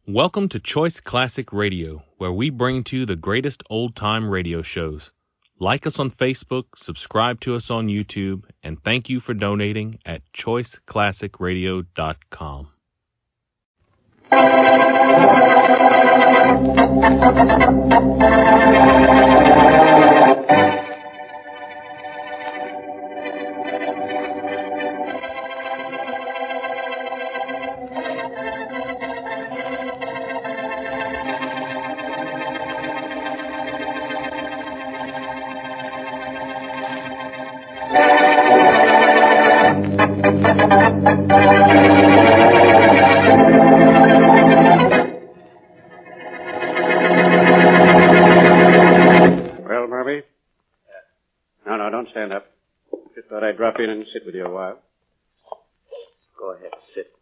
Welcome to Choice Classic Radio, where we bring to you the greatest old-time radio shows. Like us on Facebook, subscribe to us on YouTube, and thank you for donating at choiceclassicradio.com. Well, Bobby? No, don't stand up. Just thought I'd drop in and sit with you a while. Go ahead, sit.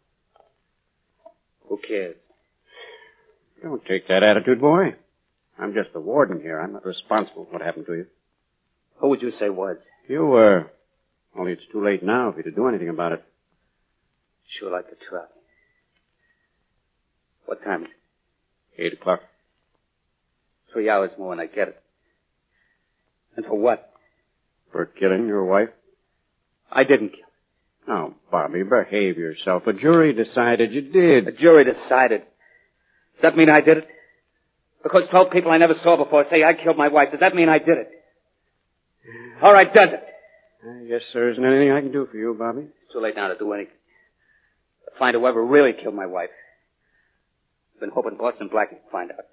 Who cares? Don't take that attitude, boy. I'm just the warden here. I'm not responsible for what happened to you. Who would you say was? You were. Only it's too late now for you to do anything about it. Sure like to try. What time is it? 8 o'clock. 3 hours more and I get it. And for what? For killing your wife? I didn't kill her. Now, Bobby, behave yourself. A jury decided you did. The jury decided. Does that mean I did it? Because 12 people I never saw before say I killed my wife. Does that mean I did it? All right, does it? I guess there isn't anything I can do for you, Bobby. It's too late now to do anything. To find whoever really killed my wife. I've been hoping Boston Blackie would find out.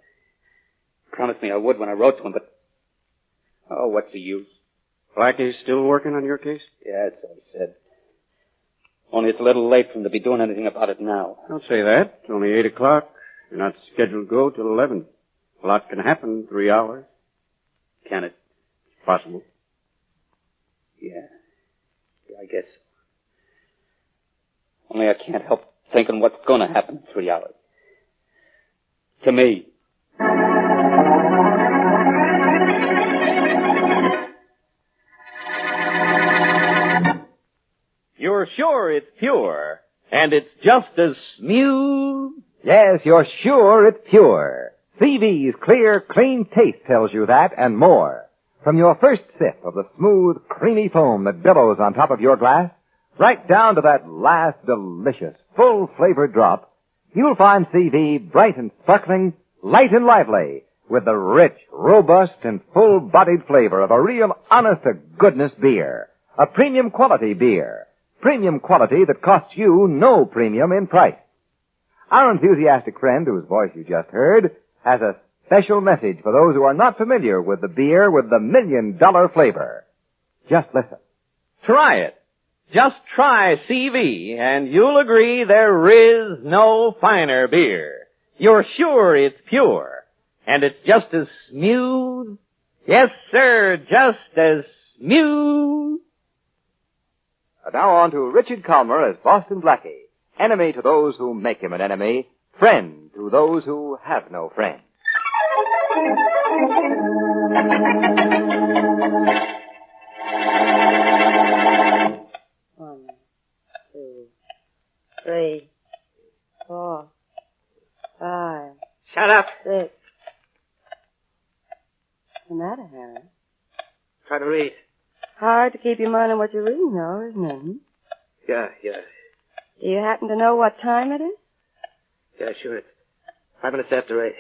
He promised me I would when I wrote to him, but... Oh, what's the use? Blackie's still working on your case? Yeah, that's what he said. Only it's a little late for him to be doing anything about it now. Don't say that. It's only 8 o'clock. You're not scheduled to go till 11. A lot can happen in 3 hours. Can it? It's possible. Yeah, I guess so. Only I can't help thinking what's going to happen in 3 hours. To me. You're sure it's pure, and it's just as smooth? Yes, you're sure it's pure. CV's clear, clean taste tells you that and more. From your first sip of the smooth, creamy foam that billows on top of your glass, right down to that last delicious, full-flavored drop, you'll find CV bright and sparkling, light and lively, with the rich, robust, and full-bodied flavor of a real honest-to-goodness beer. A premium quality beer. Premium quality that costs you no premium in price. Our enthusiastic friend, whose voice you just heard, has a special message for those who are not familiar with the beer with the $1 million flavor. Just listen. Try it. Just try CV, and you'll agree there is no finer beer. You're sure it's pure, and it's just as smooth. Yes, sir, just as smooth. And now on to Richard Calmer as Boston Blackie, enemy to those who make him an enemy, friend to those who have no friend. 1, 2, 3, 4, 5. Shut up. 6. What's the matter, Harry? Try to read. Hard to keep your mind on what you're reading, though, isn't it? Yeah. Do you happen to know what time it is? Yeah, sure. It's 5 minutes after 8.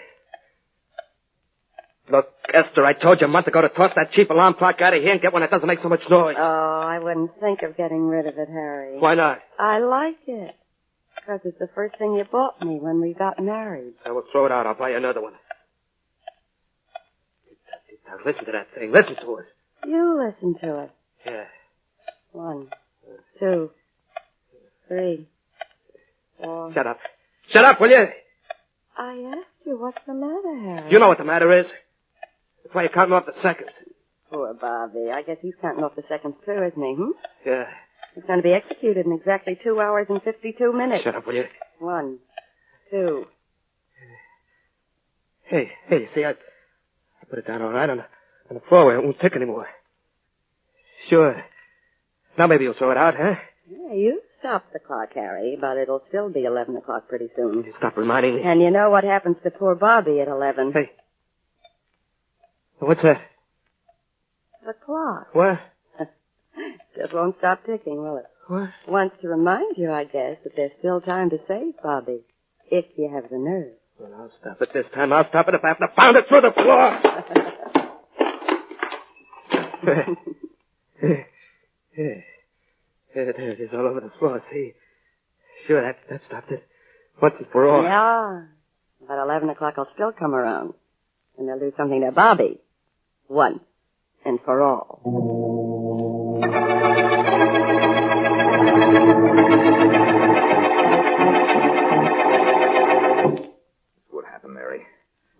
Look, Esther, I told you a month ago to toss that cheap alarm clock out of here and get one that doesn't make so much noise. Oh, I wouldn't think of getting rid of it, Harry. Why not? I like it. Because it's the first thing you bought me when we got married. I will throw it out. I'll buy you another one. Now, listen to that thing. Listen to it. You listen to it. Yeah. 1, 2, 3, 4. Shut up. Shut up, will you? I asked you what's the matter, Harry. You know what the matter is. That's why you're counting off the seconds. Poor Bobby. I guess he's counting off the seconds too, isn't he, Yeah. He's going to be executed in exactly 2 hours and 52 minutes. Shut up, will you? 1, 2. Hey, you see, I put it down all right on the floor where it won't tick anymore. Sure. Now maybe you'll throw it out, huh? Yeah, you stopped the clock, Harry, but it'll still be 11 o'clock pretty soon. Stop reminding me. And you know what happens to poor Bobby at 11? Hey. What's that? The clock. What? Just won't stop ticking, will it? What? Wants to remind you, I guess, that there's still time to save Bobby, if you have the nerve. Well, I'll stop it this time. I'll stop it if I have to pound it through the floor. There it is all over the floor. See? Sure, that stopped it. Once and for all. Yeah. But 11 o'clock will still come around. And they'll do something to Bobby. Once and for all. What happened, Mary?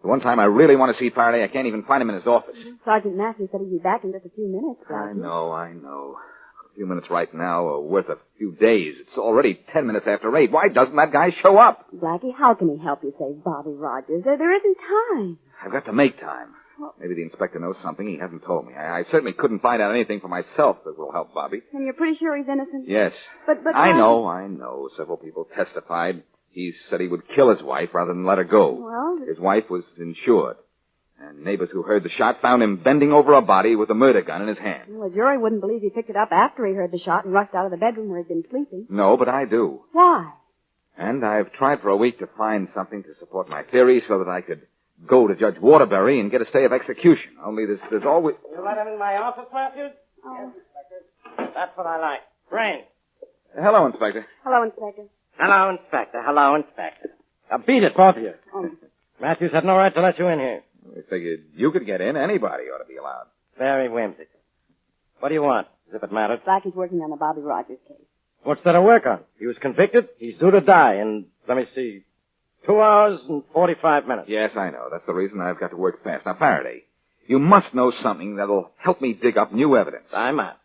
The one time I really want to see Faraday, I can't even find him in his office. Sergeant Matthews said he'd be back in just a few minutes, Blackie. I know. A few minutes right now are worth a few days. It's already 10 minutes after 8. Why doesn't that guy show up? Blackie, how can he help you save Bobby Rogers? There isn't time. I've got to make time. Maybe the inspector knows something he hasn't told me. I certainly couldn't find out anything for myself that will help Bobby. And you're pretty sure he's innocent? Yes. But I know. Several people testified. He said he would kill his wife rather than let her go. Well... His wife was insured. And neighbors who heard the shot found him bending over a body with a murder gun in his hand. Well, a jury wouldn't believe he picked it up after he heard the shot and rushed out of the bedroom where he'd been sleeping. No, but I do. Why? And I've tried for a week to find something to support my theory so that I could go to Judge Waterbury and get a stay of execution. Only there's always... You let him in my office, Matthews? Oh. Yes, Inspector. That's what I like. Brains. Hello, Inspector. Hello, Inspector. Hello, Inspector. Hello, Inspector. Now, beat it, both of you. Oh. Matthews had no right to let you in here. We figured you could get in. Anybody ought to be allowed. Very whimsical. What do you want, as if it mattered? Blackie's working on the Bobby Rogers case. What's there to work on? He was convicted. He's due to die in, let me see, 2 hours and 45 minutes. Yes, I know. That's the reason I've got to work fast. Now, Faraday, you must know something that'll help me dig up new evidence. I'm out.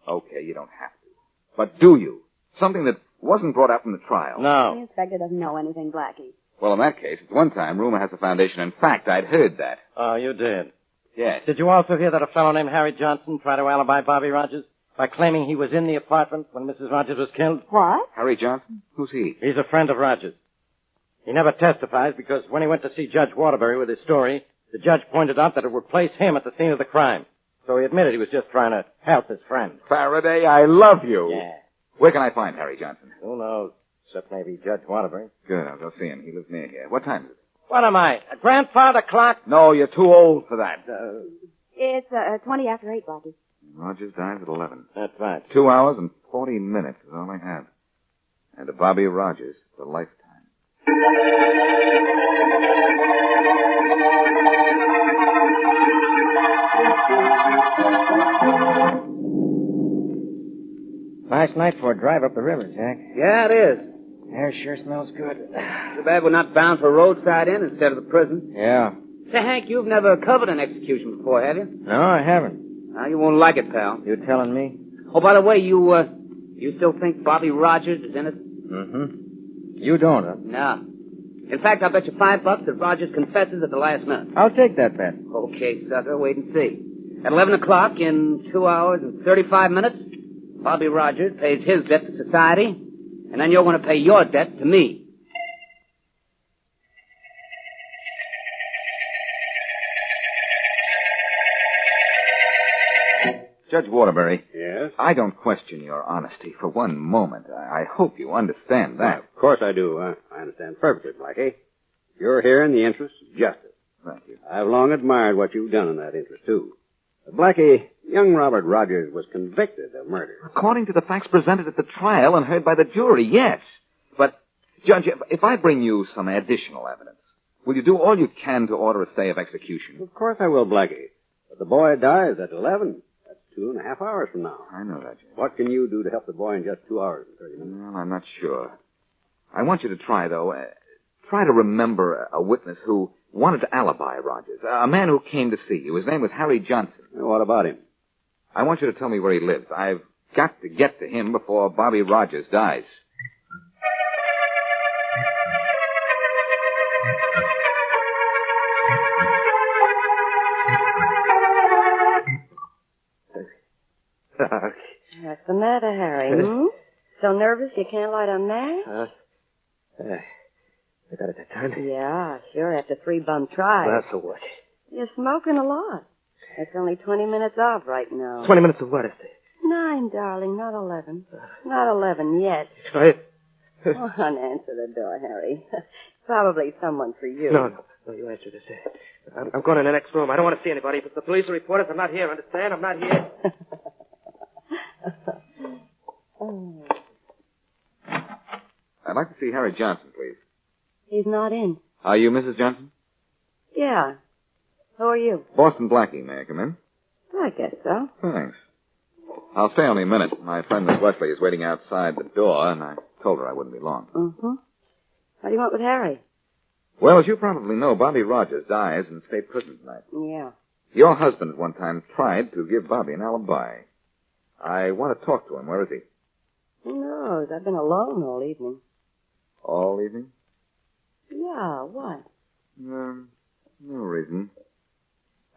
Okay, you don't have to. But do you? Something that wasn't brought out from the trial. The No. inspector doesn't know anything, Blackie. Well, in that case, at one time, rumor has a foundation. In fact, I'd heard that. Oh, you did. Yes. Did you also hear that a fellow named Harry Johnson tried to alibi Bobby Rogers by claiming he was in the apartment when Mrs. Rogers was killed? What? Harry Johnson? Who's he? He's a friend of Rogers. He never testifies because when he went to see Judge Waterbury with his story, the judge pointed out that it would place him at the scene of the crime. So he admitted he was just trying to help his friend. Faraday, I love you. Yeah. Where can I find Harry Johnson? Who knows? Except maybe Judge Waterbury. Good, I'll go see him. He lives near here. What time is it? What am I? A grandfather clock? No, you're too old for that. It's 20 after 8, Blackie. Rogers dies at 11. That's right. 2 hours and 40 minutes is all I have. And to Bobby Rogers, for a lifetime. Nice night for a drive up the river, Jack. Yeah, it is. Air sure smells good. Too bad we're not bound for roadside inn instead of the prison. Yeah. Say, Hank, you've never covered an execution before, have you? No, I haven't. Now, you won't like it, pal. You telling me? Oh, by the way, you still think Bobby Rogers is innocent? Mm-hmm. You don't, huh? No. In fact, I'll bet you $5 that Rogers confesses at the last minute. I'll take that bet. Okay, sucker, wait and see. At 11 o'clock, in 2 hours and 35 minutes, Bobby Rogers pays his debt to society, and then you're going to pay your debt to me. Judge Waterbury, Yes? I don't question your honesty for one moment. I hope you understand that. Of course I do. I understand perfectly, Blackie. You're here in the interest of justice. Thank you. I've long admired what you've done in that interest, too. But Blackie, young Robert Rogers was convicted of murder. According to the facts presented at the trial and heard by the jury, yes. But, Judge, if I bring you some additional evidence, will you do all you can to order a stay of execution? Of course I will, Blackie. But the boy dies at 11. That's 2.5 hours from now. I know that, Judge. What can you do to help the boy in just 2 hours and 30 minutes? Well, I'm not sure. I want you to try, though. Try to remember a witness who wanted to alibi Rogers. A man who came to see you. His name was Harry Johnson. What about him? I want you to tell me where he lives. I've got to get to him before Bobby Rogers dies. What's the matter, Harry? So nervous you can't light a match? I got it that time. Yeah, sure, after 3 bum tries. Well, so what? You're smoking a lot. It's only 20 minutes off right now. 20 minutes of what, Esther? 9, darling, not 11. Not 11 yet. Try it. Come on, answer the door, Harry. Probably someone for you. No, you answer this. I'm going in the next room. I don't want to see anybody. If it's the police or reporters, I'm not here, understand? I'm not here. I'd like to see Harry Johnson, please. He's not in. Are you Mrs. Johnson? Yeah. Who are you? Boston Blackie. May I come in? I guess so. Thanks. I'll stay only a minute. My friend Miss Wesley is waiting outside the door, and I told her I wouldn't be long. Mm-hmm. What do you want with Harry? Well, as you probably know, Bobby Rogers dies in state prison tonight. Yeah. Your husband at one time tried to give Bobby an alibi. I want to talk to him. Where is he? Who knows? I've been alone all evening. All evening? Yeah, what? No reason.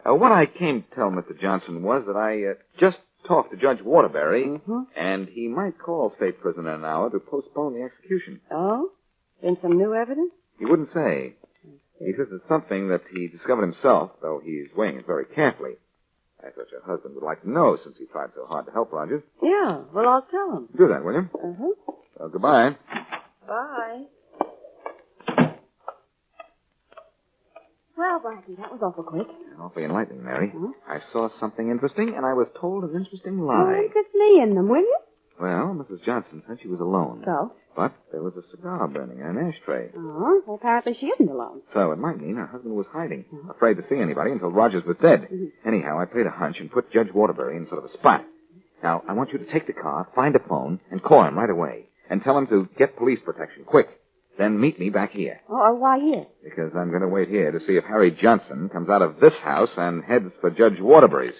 What I came to tell Mr. Johnson was that I just talked to Judge Waterbury, and he might call state prison in an hour to postpone the execution. Oh? Been some new evidence? He wouldn't say. He says it's something that he discovered himself, though he's weighing it very carefully. I thought your husband would like to know, since he tried so hard to help Rogers. Yeah, well, I'll tell him. Do that, will you? Well, goodbye. Bye. Well, Blackie, that was awful quick. Awfully enlightening, Mary. I saw something interesting, and I was told an interesting lie. Well, interest me in them, will you? Well, Mrs. Johnson said she was alone. So? But there was a cigar burning in an ashtray. Oh, well, apparently she isn't alone. So it might mean her husband was hiding, afraid to see anybody until Rogers was dead. Anyhow, I played a hunch and put Judge Waterbury in sort of a spot. Now, I want you to take the car, find a phone, and call him right away. And tell him to get police protection, quick. Then meet me back here. Oh, why here? Because I'm going to wait here to see if Harry Johnson comes out of this house and heads for Judge Waterbury's.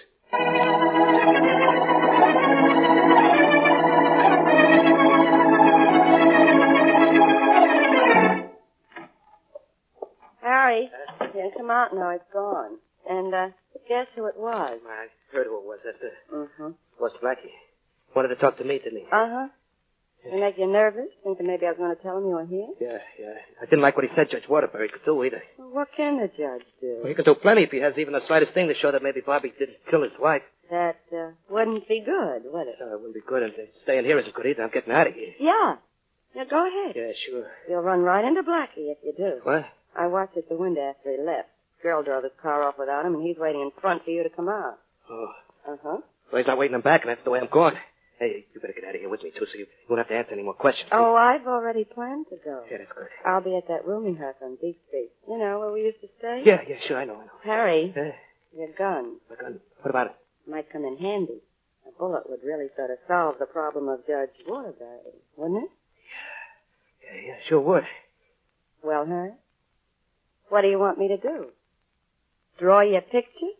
Harry, he didn't come out now. He's gone. And, guess who it was? I heard who it was, Esther. Mm-hmm. It was Blackie. Wanted to talk to me, didn't he? Uh-huh. Did it make you nervous? Thinking maybe I was going to tell him you were here? Yeah. I didn't like what he said Judge Waterbury could do either. Well, what can the judge do? Well, he could do plenty if he has even the slightest thing to show that maybe Bobby didn't kill his wife. That, wouldn't be good, would it? It wouldn't be good, and staying here isn't good either. I'm getting out of here. Yeah. Yeah, go ahead. Yeah, sure. You'll run right into Blackie if you do. What? I watched at the window after he left. Girl drove his car off without him, and he's waiting in front for you to come out. Oh. Uh-huh. Well, he's not waiting him back, and that's the way I'm going. Hey, you better get out of here with me, too, so you won't have to answer any more questions. Oh, I've already planned to go. Yeah, that's good. I'll be at that rooming house on Beach Street. You know, where we used to stay? Yeah, sure, I know. Harry, Yeah. your gun. My gun? What about it? Might come in handy. A bullet would really sort of solve the problem of Judge Waterbury, wouldn't it? Yeah, sure would. Well, Harry, what do you want me to do? Draw you a picture?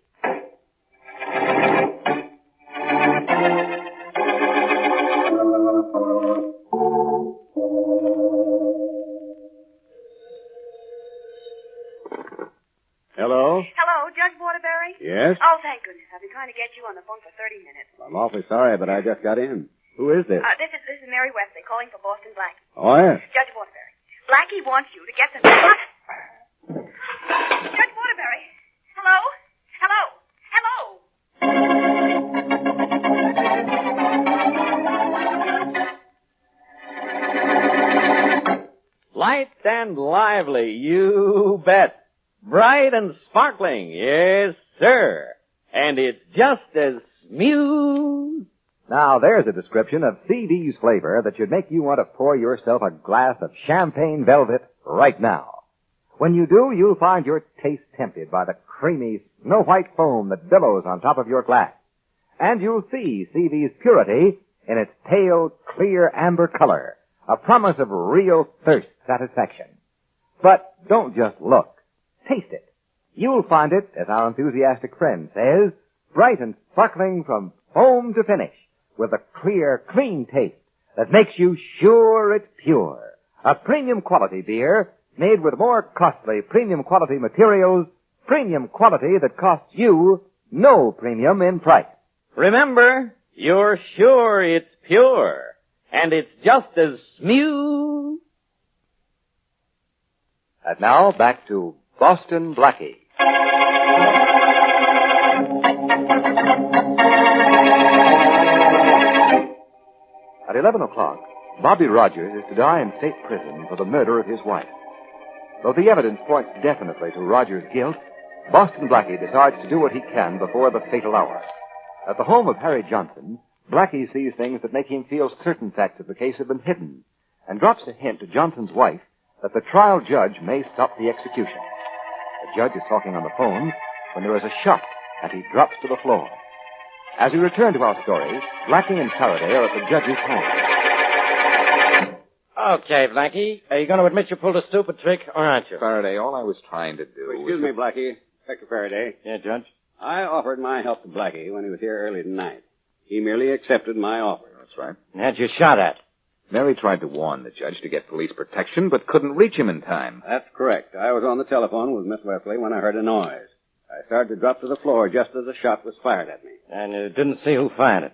Hello? Hello, Judge Waterbury? Yes? Oh, thank goodness. I've been trying to get you on the phone for 30 minutes. I'm awfully sorry, but I just got in. Who is this? This is Mary Wesley calling for Boston Blackie. Oh, yes. Judge Waterbury. Blackie wants you to get the... Judge Waterbury. Hello? Hello? Hello? Light and lively, you bet. Bright and sparkling, yes, sir. And it's just as smooth. Now, there's a description of CV's flavor that should make you want to pour yourself a glass of champagne velvet right now. When you do, you'll find your taste tempted by the creamy, snow-white foam that billows on top of your glass. And you'll see CV's purity in its pale, clear amber color, a promise of real thirst satisfaction. But don't just look. Taste it. You'll find it, as our enthusiastic friend says, bright and sparkling from foam to finish, with a clear, clean taste that makes you sure it's pure. A premium quality beer made with more costly premium quality materials, premium quality that costs you no premium in price. Remember, you're sure it's pure. and it's just as smooth. And now, back to Boston Blackie. At 11 o'clock, Bobby Rogers is to die in state prison for the murder of his wife. Though the evidence points definitely to Rogers' guilt, Boston Blackie decides to do what he can before the fatal hour. At the home of Harry Johnson, Blackie sees things that make him feel certain facts of the case have been hidden, and drops a hint to Johnson's wife that the trial judge may stop the execution. The judge is talking on the phone when there is a shot, and he drops to the floor. As we return to our story, Blackie and Faraday are at the judge's home. Okay, Blackie. Are you going to admit you pulled a stupid trick, or aren't you? Faraday, all I was trying to do Excuse me, Blackie. Inspector Faraday. Yeah, Judge? I offered my help to Blackie when he was here early tonight. He merely accepted my offer. That's right. And had you shot at? Mary tried to warn the judge to get police protection, but couldn't reach him in time. That's correct. I was on the telephone with Miss Wesley when I heard a noise. I started to drop to the floor just as a shot was fired at me. And you didn't see who fired it?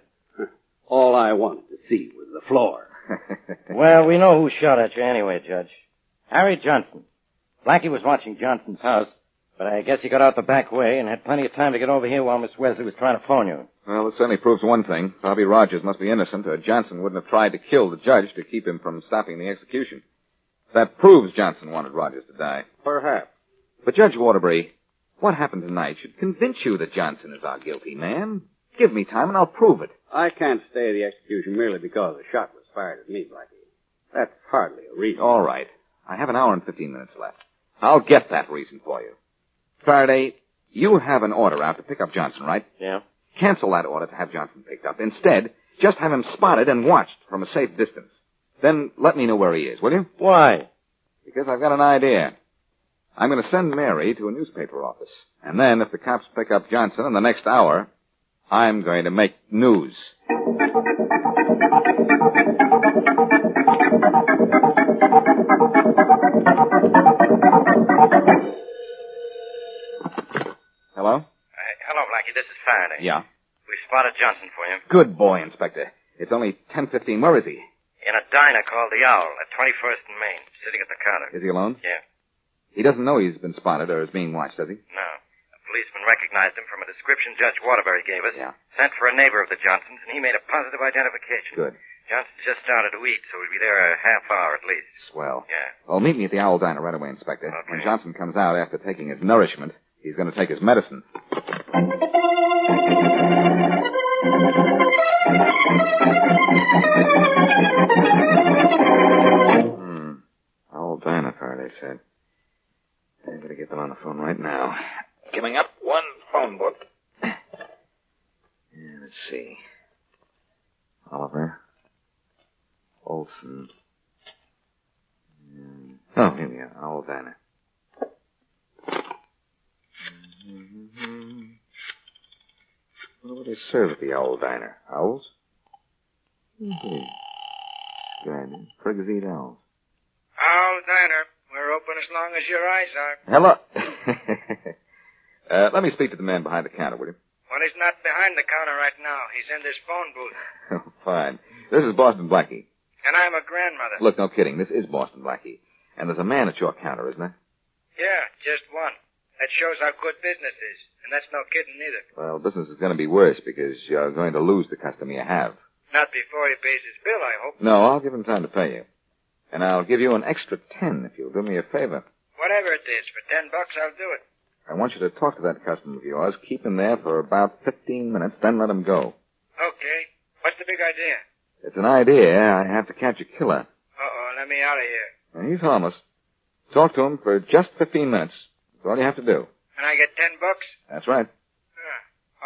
All I wanted to see was the floor. Well, we know who shot at you anyway, Judge. Harry Johnson. Blackie was watching Johnson's house, but I guess he got out the back way and had plenty of time to get over here while Miss Wesley was trying to phone you. Well, it certainly proves one thing. Bobby Rogers must be innocent, or Johnson wouldn't have tried to kill the judge to keep him from stopping the execution. That proves Johnson wanted Rogers to die. Perhaps. But Judge Waterbury, what happened tonight should convince you that Johnson is our guilty man. Give me time and I'll prove it. I can't stay the execution merely because a shot was fired at me, Blackie. That's hardly a reason. All right. I have an hour and 15 minutes left. I'll get that reason for you. Faraday, you have an order out to pick up Johnson, right? Yeah. Cancel that order to have Johnson picked up. Instead, just have him spotted and watched from a safe distance. Then let me know where he is, will you? Why? Because I've got an idea. I'm going to send Mary to a newspaper office. And then, if the cops pick up Johnson in the next hour, I'm going to make news. Hello? Hello, Blackie. This is Faraday. Yeah. We spotted Johnson for you. Good boy, Inspector. It's only 10:15. Where is he? In a diner called The Owl at 21st and Main, sitting at the counter. Is he alone? Yeah. He doesn't know he's been spotted or is being watched, does he? No. A policeman recognized him from a description Judge Waterbury gave us. Yeah. Sent for a neighbor of the Johnsons, and he made a positive identification. Good. Johnson just started to eat, so he'll be there a half hour at least. Swell. Yeah. Well, meet me at the Owl Diner right away, Inspector. Okay. When Johnson comes out after taking his nourishment, he's going to take his medicine. Owl Diner, Faraday said. I'm going to get them on the phone right now. Giving up one phone book. Yeah, let's see. Oliver. Olson. Oh, here we are. Owl Diner. What do they serve at the Owl Diner? Owls? Mm-hmm. Good. Prigs eat owls. Owl Diner. We're open as long as your eyes are. Hello. Let me speak to the man behind the counter, will you? Well, he's not behind the counter right now. He's in this phone booth. Oh, fine. This is Boston Blackie. And I'm a grandmother. Look, no kidding. This is Boston Blackie. And there's a man at your counter, isn't there? Yeah, just one. That shows how good business is. And that's no kidding either. Well, business is going to be worse because you're going to lose the customer you have. Not before he pays his bill, I hope. No, I'll give him time to pay you. And I'll give you an extra 10 if you'll do me a favor. Whatever it is, for $10, I'll do it. I want you to talk to that customer of yours, keep him there for about 15 minutes, then let him go. Okay. What's the big idea? It's an idea. I have to catch a killer. Uh-oh, let me out of here. And he's harmless. Talk to him for just 15 minutes. That's all you have to do. And I get $10? That's right.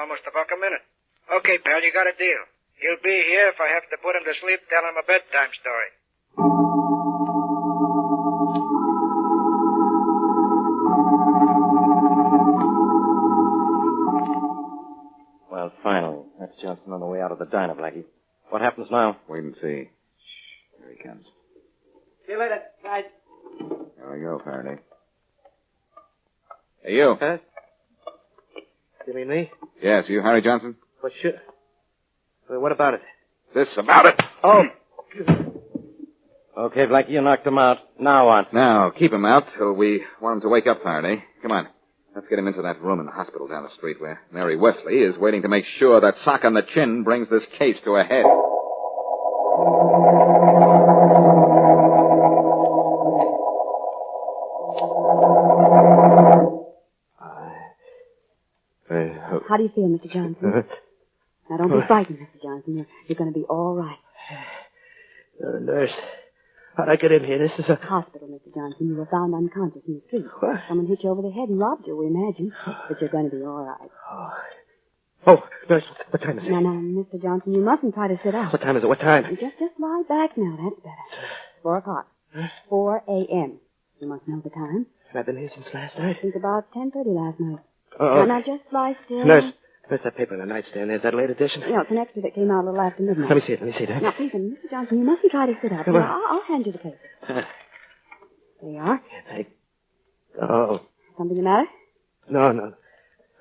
Almost $1 a minute. Okay, pal, you got a deal. He'll be here if I have to put him to sleep, tell him a bedtime story. Well, finally. That's Johnson on the way out of the diner, Blackie. What happens now? Wait and see. Shh, here he comes. See you later, guys. There we go, Faraday. Hey, you. Huh? You mean me? Yes, you, Harry Johnson? What about it? This about it. Oh, Okay, Blackie, you knocked him out. Now what? Now, keep him out till we want him to wake up, Faraday. Come on. Let's get him into that room in the hospital down the street where Mary Wesley is waiting to make sure that sock on the chin brings this case to a head. How do you feel, Mr. Johnson? Now, don't be frightened, Mr. Johnson. You're going to be all right. Nurse, how'd I get in here? This is a... Hospital, Mr. Johnson. You were found unconscious in the street. What? Someone hit you over the head and robbed you, we imagine. But you're going to be all right. Oh, nurse, what time is it? Now, Mr. Johnson, you mustn't try to sit up. What time is it? What time? Just lie back now. That's better. 4 o'clock. 4 a.m. You must know the time. I've been here since last night. Since about 10:30 last night. Oh. Now, just lie still. Nurse, that paper on the nightstand. There's that late edition. No, it's an extra that came out a little after midnight. Let me see it. Now, please, Mr. Johnson, you mustn't try to sit up. Come on. I'll hand you the paper. There you are. Oh. Something the matter? No.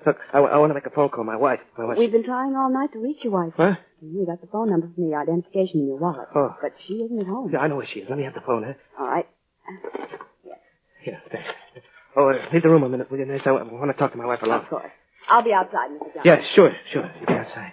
Look, I want to make a phone call. My wife. We've been trying all night to reach your wife. What? We got the phone number from the identification in your wallet. Oh. But she isn't at home. Yeah, I know where she is. Let me have the phone, huh? All right. Yeah, thanks. Oh, leave the room a minute, will you, nurse? I want to talk to my wife alone. Of course. I'll be outside, Mr. Johnson. Yeah, sure. You be outside.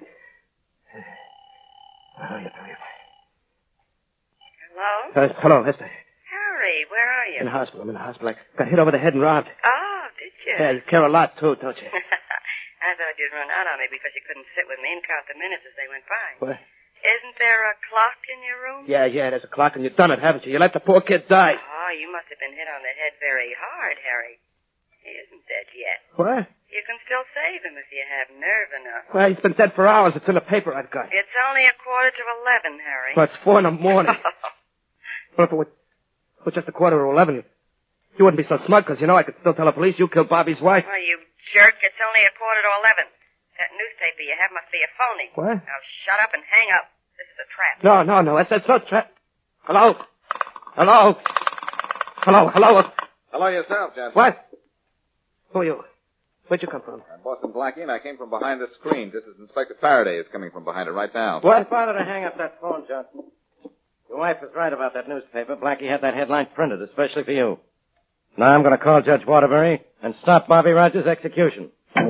Hello? Hello, Esther. Harry, where are you? I'm in the hospital. I got hit over the head and robbed. Oh, did you? Yeah, you care a lot, too, don't you? I thought you'd run out on me because you couldn't sit with me and count the minutes as they went by. What? Isn't there a clock in your room? Yeah, there's a clock, and you've done it, haven't you? You let the poor kid die. Oh, you must have been hit on the head very hard, Harry. He isn't dead yet. What? You can still save him if you have nerve enough. Well, he's been dead for hours. It's in the paper I've got. It's only 11:15, Harry. Well, it's 4 a.m. Well, if it was just 11:15, you wouldn't be so smug, because you know I could still tell the police you killed Bobby's wife. Well, you jerk, it's only 11:15. That newspaper you have must be a phony. What? Now shut up and hang up. This is a trap. No. That's no trap. Hello? Hello, yourself, Johnson. What? Who are you? Where'd you come from? I'm Boston Blackie, and I came from behind the screen. This is Inspector Faraday is coming from behind it right now. What? Bother to hang up that phone, Johnson. Your wife was right about that newspaper. Blackie had that headline printed, especially for you. Now I'm going to call Judge Waterbury and stop Bobby Rogers' execution. Bus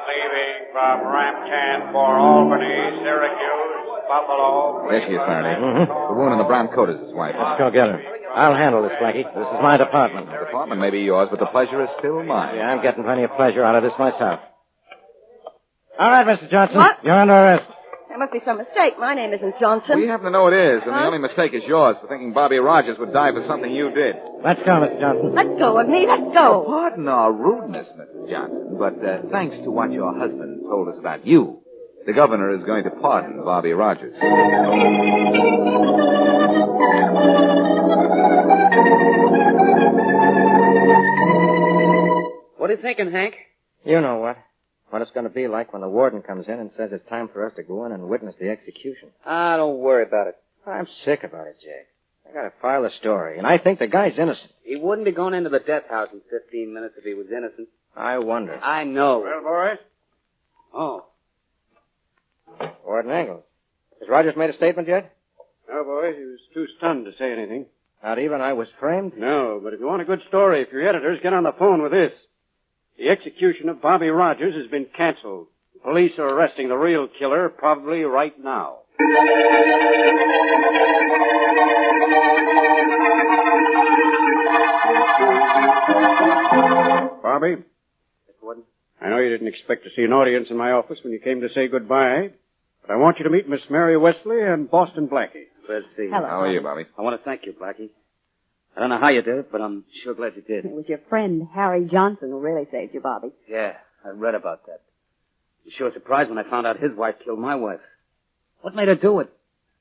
leaving from Rampton for Albany, Syracuse, Buffalo. There she is, Faraday. The woman in the brown coat is his wife. Let's go get her. I'll handle this, Blackie. This is my department. The department may be yours, but the pleasure is still mine. Yeah, I'm getting plenty of pleasure out of this myself. All right, Mr. Johnson. What? You're under arrest. There must be some mistake. My name isn't Johnson. We happen to know it is, and the only mistake is yours for thinking Bobby Rogers would die for something you did. Let's go, Mr. Johnson. Let go of me. Let go. Pardon our rudeness, Mrs. Johnson, but thanks to what your husband told us about you, the governor is going to pardon Bobby Rogers. What are you thinking, Hank? You know what. What it's going to be like when the warden comes in and says it's time for us to go in and witness the execution. Ah, don't worry about it. I'm sick about it, Jake. I got to file a story, and I think the guy's innocent. He wouldn't be going into the death house in 15 minutes if he was innocent. I wonder. I know. Well, boys? Oh. Warden Engels. Has Rogers made a statement yet? No, boys. He was too stunned to say anything. Not even I was framed? No, but if you want a good story for your editors, get on the phone with this. The execution of Bobby Rogers has been canceled. The police are arresting the real killer probably right now. Bobby? I know you didn't expect to see an audience in my office when you came to say goodbye, but I want you to meet Miss Mary Wesley and Boston Blackie. Let's see. Hello. How are you, Bobby? I want to thank you, Blackie. I don't know how you did it, but I'm sure glad you did. It was your friend, Harry Johnson, who really saved you, Bobby. Yeah, I read about that. I was sure surprised when I found out his wife killed my wife. What made her do it?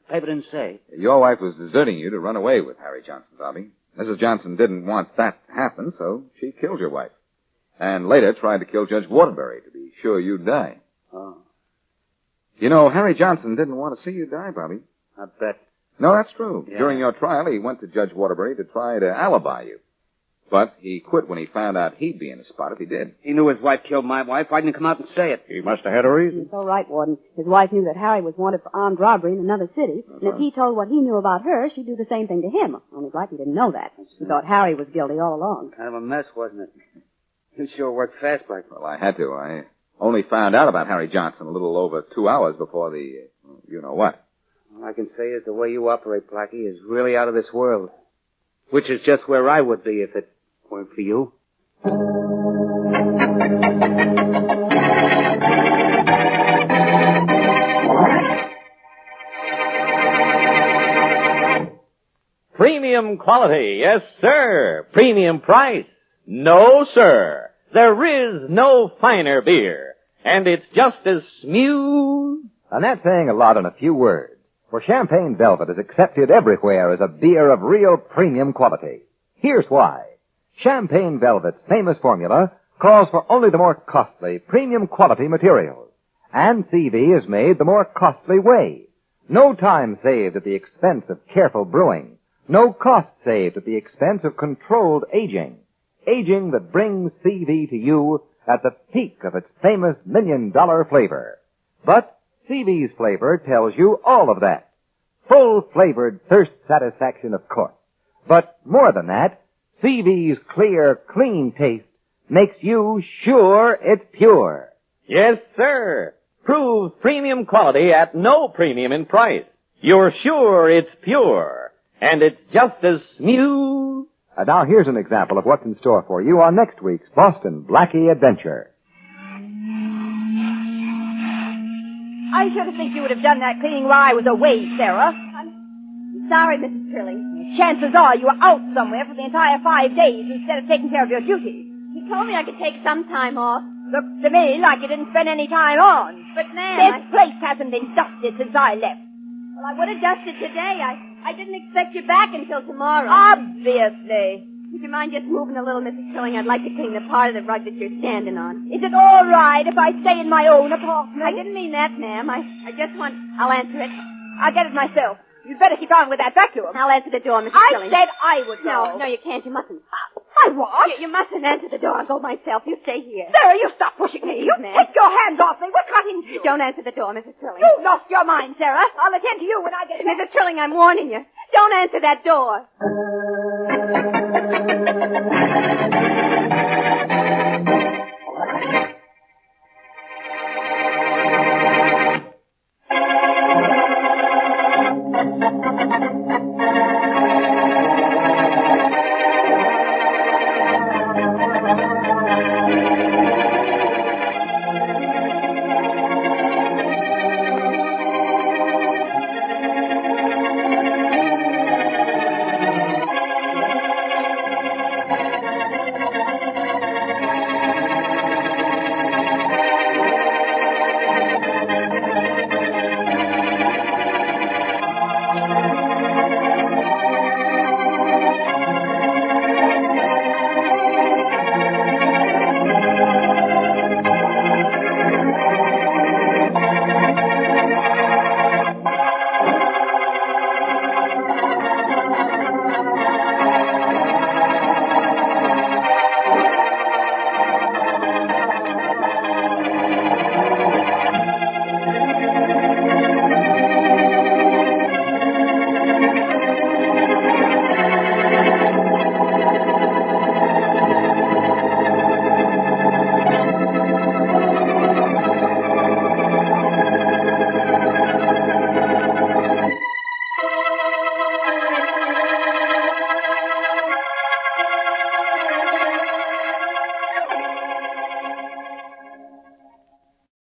The paper didn't say. Your wife was deserting you to run away with Harry Johnson, Bobby. Mrs. Johnson didn't want that to happen, so she killed your wife. And later tried to kill Judge Waterbury to be sure you'd die. Oh. You know, Harry Johnson didn't want to see you die, Bobby. I bet. No, that's true. Yeah. During your trial, he went to Judge Waterbury to try to alibi you. But he quit when he found out he'd be in the spot if he did. He knew his wife killed my wife. Why didn't he come out and say it? He must have had a reason. It's all right, Warden. His wife knew that Harry was wanted for armed robbery in another city, and if he told what he knew about her, she'd do the same thing to him. Only Blackie didn't know that. He thought Harry was guilty all along. Kind of a mess, wasn't it? You sure worked fast, Blackie. Well, I had to. I only found out about Harry Johnson a little over 2 hours before the, you-know-what. All I can say is the way you operate, Blackie, is really out of this world. Which is just where I would be if it weren't for you. Premium quality, yes, sir. Premium price, no, sir. There is no finer beer, and it's just as smooth. And that's saying a lot in a few words. For Champagne Velvet is accepted everywhere as a beer of real premium quality. Here's why. Champagne Velvet's famous formula calls for only the more costly, premium quality materials. And CV is made the more costly way. No time saved at the expense of careful brewing. No cost saved at the expense of controlled aging. Aging that brings CV to you at the peak of its famous $1 million flavor. But CV's flavor tells you all of that. Full-flavored thirst satisfaction, of course. But more than that, CV's clear, clean taste makes you sure it's pure. Yes, sir. Proves premium quality at no premium in price. You're sure it's pure, and it's just as smooth. And now here's an example of what's in store for you on next week's Boston Blackie Adventure. I should have think you would have done that cleaning while I was away, Sarah. I'm sorry, Mrs. Trilling. Chances are you were out somewhere for the entire 5 days instead of taking care of your duties. He told me I could take some time off. Looks to me like you didn't spend any time on. But, ma'am, This place hasn't been dusted since I left. Well, I would have dusted today. I didn't expect you back until tomorrow. Obviously. Would you mind just moving a little, Mrs. Trilling? I'd like to clean the part of the rug that you're standing on. Is it all right if I stay in my own apartment? I didn't mean that, ma'am. I just want... I'll answer it. I'll get it myself. You'd better keep on with that vacuum. I'll answer the door, Mrs. I Trilling. said I would go. No, you can't. You mustn't. I what? You mustn't answer the door. I'll go myself. You stay here. Sarah, you stop pushing me. You ma'am. take your hands off me. What's got into you? Don't answer the door, Mrs. Trilling. You lost your mind, Sarah. I'll attend to you when I get back. Mrs. Trilling, I'm warning you. Don't answer that door.